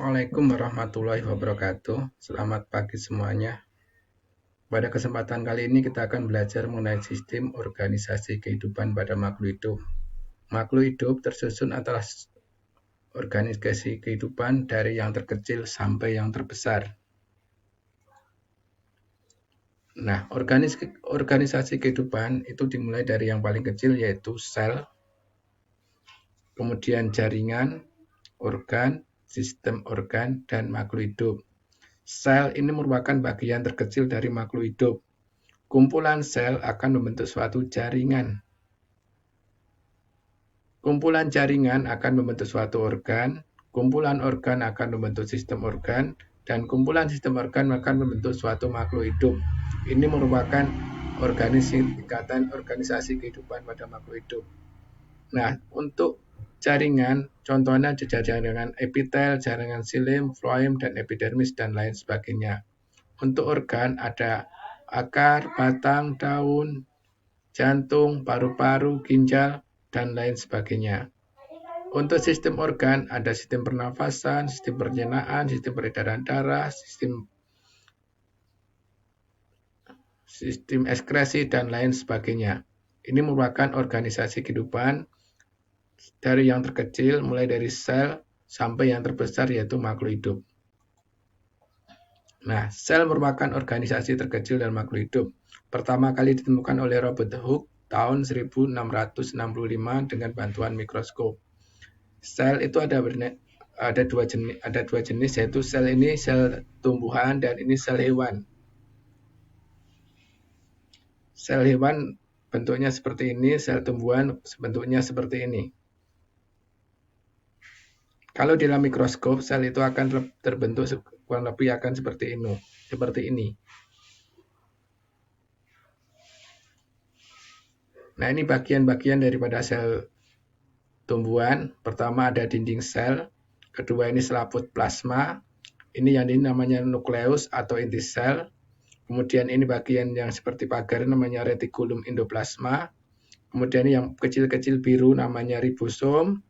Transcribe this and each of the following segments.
Assalamualaikum warahmatullahi wabarakatuh. Selamat pagi semuanya. Pada kesempatan kali ini kita akan belajar mengenai sistem organisasi kehidupan pada makhluk hidup. Makhluk hidup tersusun atas organisasi kehidupan dari yang terkecil sampai yang terbesar. Nah, organisasi kehidupan itu dimulai dari yang paling kecil yaitu sel, kemudian jaringan, organ, sistem organ, dan makhluk hidup. Sel ini merupakan bagian terkecil dari makhluk hidup. Kumpulan sel akan membentuk suatu jaringan. Kumpulan jaringan akan membentuk suatu organ, kumpulan organ akan membentuk sistem organ, dan kumpulan sistem organ akan membentuk suatu makhluk hidup. Ini merupakan organisasi kehidupan pada makhluk hidup. Nah, untuk jaringan, contohnya jaringan epitel, jaringan silim, floem, dan epidermis, dan lain sebagainya. Untuk organ ada akar, batang, daun, jantung, paru-paru, ginjal, dan lain sebagainya. Untuk sistem organ ada sistem pernafasan, sistem pencernaan, sistem peredaran darah, sistem ekskresi, dan lain sebagainya. Ini merupakan organisasi kehidupan dari yang terkecil mulai dari sel sampai yang terbesar yaitu makhluk hidup. Nah, sel merupakan organisasi terkecil dalam makhluk hidup. Pertama kali ditemukan oleh Robert Hooke tahun 1665 dengan bantuan mikroskop. Sel itu ada dua jenis yaitu sel ini sel tumbuhan dan ini sel hewan. Sel hewan bentuknya seperti ini, sel tumbuhan bentuknya seperti ini. Kalau di dalam mikroskop, sel itu akan terbentuk kurang lebih akan seperti ini. Nah, ini bagian-bagian daripada sel tumbuhan. Pertama ada dinding sel, kedua ini selaput plasma, ini yang ini namanya nukleus atau inti sel. Kemudian ini bagian yang seperti pagar namanya retikulum endoplasma. Kemudian yang kecil-kecil biru namanya ribosom.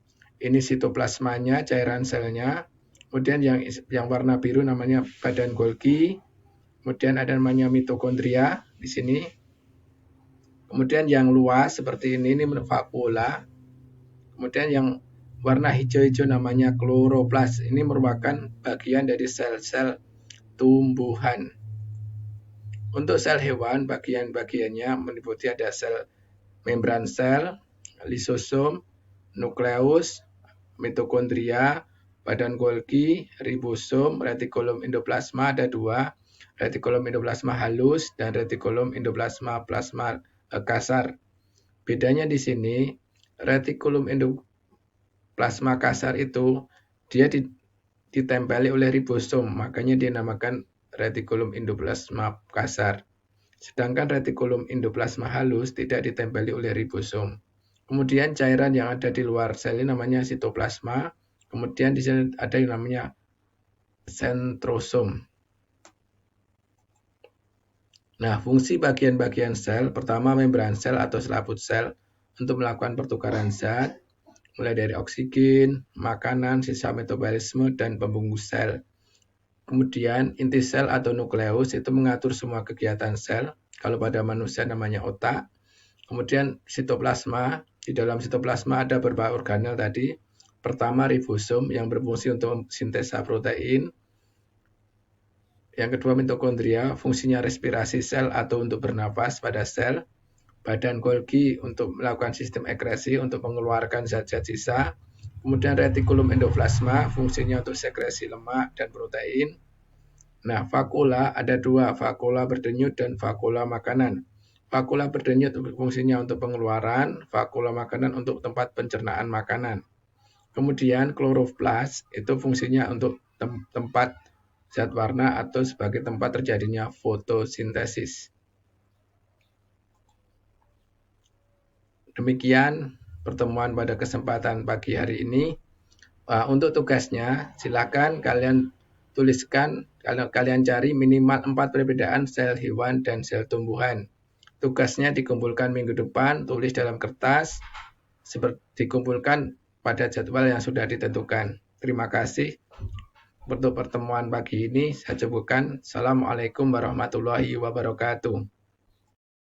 Ini sitoplasmanya, cairan selnya. Kemudian yang warna biru namanya badan Golgi. Kemudian ada namanya mitokondria di sini. Kemudian yang luas seperti ini vakuola. Kemudian yang warna hijau-hijau namanya kloroplas. Ini merupakan bagian dari sel-sel tumbuhan. Untuk sel hewan, bagian-bagiannya meliputi ada sel membran sel, lisosom, nukleus, mitokondria, badan Golgi, ribosom, retikulum endoplasma ada dua, retikulum endoplasma halus dan retikulum endoplasma kasar. Bedanya di sini, retikulum endoplasma kasar itu dia ditempeli oleh ribosom, makanya dinamakan retikulum endoplasma kasar. Sedangkan retikulum endoplasma halus tidak ditempeli oleh ribosom. Kemudian cairan yang ada di luar sel ini namanya sitoplasma. Kemudian di sini ada yang namanya sentrosom. Nah, fungsi bagian-bagian sel, pertama membran sel atau selaput sel untuk melakukan pertukaran zat, mulai dari oksigen, makanan, sisa metabolisme, dan pembungkus sel. Kemudian inti sel atau nukleus itu mengatur semua kegiatan sel. Kalau pada manusia namanya otak. Kemudian sitoplasma, di dalam sitoplasma ada beberapa organel tadi. Pertama ribosom yang berfungsi untuk sintesa protein. Yang kedua mitokondria, fungsinya respirasi sel atau untuk bernapas pada sel. Badan Golgi untuk melakukan sistem ekskresi untuk mengeluarkan zat-zat sisa. Kemudian retikulum endoplasma, fungsinya untuk sekresi lemak dan protein. Nah, vakuola ada dua, vakuola berdenyut dan vakuola makanan. Vakuola berdenyut fungsinya untuk pengeluaran, vakuola makanan untuk tempat pencernaan makanan. Kemudian kloroplas itu fungsinya untuk tempat zat warna atau sebagai tempat terjadinya fotosintesis. Demikian pertemuan pada kesempatan pagi hari ini. Untuk tugasnya, silakan kalian tuliskan, kalau kalian cari minimal 4 perbedaan sel hewan dan sel tumbuhan. Tugasnya dikumpulkan minggu depan, tulis dalam kertas, dikumpulkan pada jadwal yang sudah ditentukan. Terima kasih. untuk pertemuan pagi ini saya cukupkan. Assalamualaikum warahmatullahi wabarakatuh.